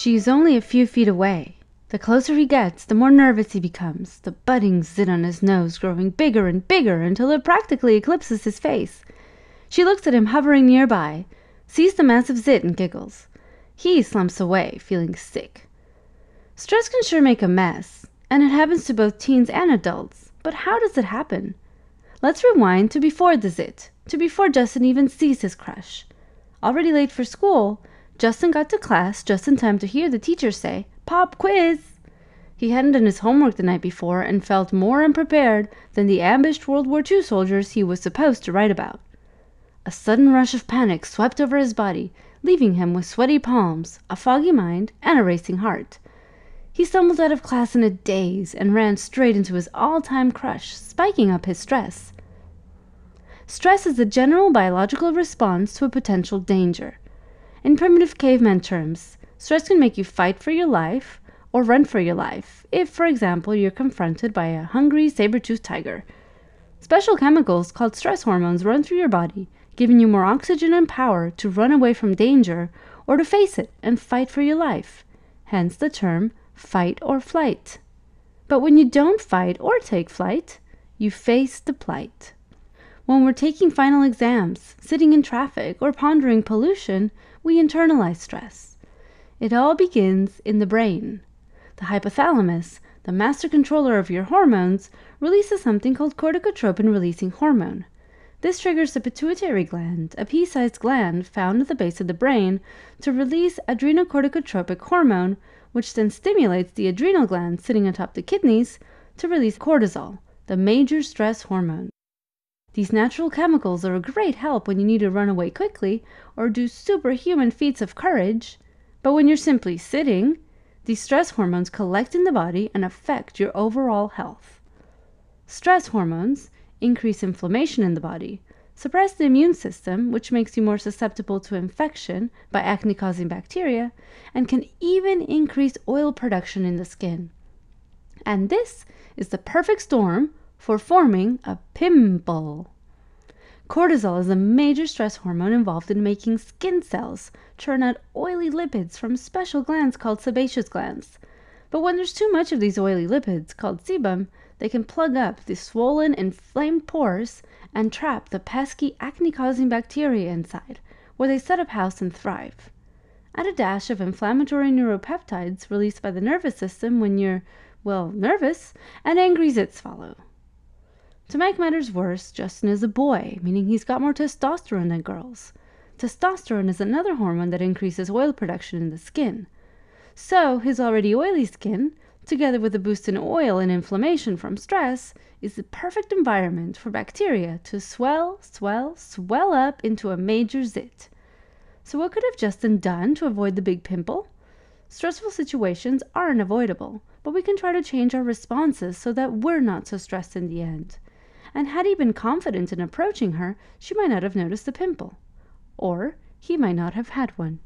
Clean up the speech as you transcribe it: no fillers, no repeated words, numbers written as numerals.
She is only a few feet away. The closer he gets, the more nervous he becomes, the budding zit on his nose growing bigger and bigger until it practically eclipses his face. She looks at him hovering nearby, sees the massive zit and giggles. He slumps away, feeling sick. Stress can sure make a mess, and it happens to both teens and adults. But how does it happen? Let's rewind to before the zit, to before Justin even sees his crush. Already late for school, Justin got to class just in time to hear the teacher say, "Pop quiz!" He hadn't done his homework the night before and felt more unprepared than the ambushed World War II soldiers he was supposed to write about. A sudden rush of panic swept over his body, leaving him with sweaty palms, a foggy mind, and a racing heart. He stumbled out of class in a daze and ran straight into his all-time crush, spiking up his stress. Stress is the general biological response to a potential danger. In primitive caveman terms, stress can make you fight for your life or run for your life if, for example, you're confronted by a hungry saber-toothed tiger. Special chemicals called stress hormones run through your body, giving you more oxygen and power to run away from danger or to face it and fight for your life, hence the term fight or flight. But when you don't fight or take flight, you face the plight. When we're taking final exams, sitting in traffic, or pondering pollution, we internalize stress. It all begins in the brain. The hypothalamus, the master controller of your hormones, releases something called corticotropin-releasing hormone. This triggers the pituitary gland, a pea-sized gland found at the base of the brain, to release adrenocorticotropic hormone, which then stimulates the adrenal gland sitting atop the kidneys to release cortisol, the major stress hormone. These natural chemicals are a great help when you need to run away quickly or do superhuman feats of courage. But when you're simply sitting, these stress hormones collect in the body and affect your overall health. Stress hormones increase inflammation in the body, suppress the immune system, which makes you more susceptible to infection by acne-causing bacteria, and can even increase oil production in the skin. And this is the perfect storm for forming a pimple. Cortisol is a major stress hormone involved in making skin cells churn out oily lipids from special glands called sebaceous glands. But when there's too much of these oily lipids, called sebum, they can plug up the swollen, inflamed pores and trap the pesky acne-causing bacteria inside, where they set up house and thrive. Add a dash of inflammatory neuropeptides released by the nervous system when you're, nervous, and angry zits follow. To make matters worse, Justin is a boy, meaning he's got more testosterone than girls. Testosterone is another hormone that increases oil production in the skin. So his already oily skin, together with a boost in oil and inflammation from stress, is the perfect environment for bacteria to swell up into a major zit. So what could have Justin done to avoid the big pimple? Stressful situations are unavoidable, but we can try to change our responses so that we're not so stressed in the end. And had he been confident in approaching her, she might not have noticed the pimple. Or he might not have had one.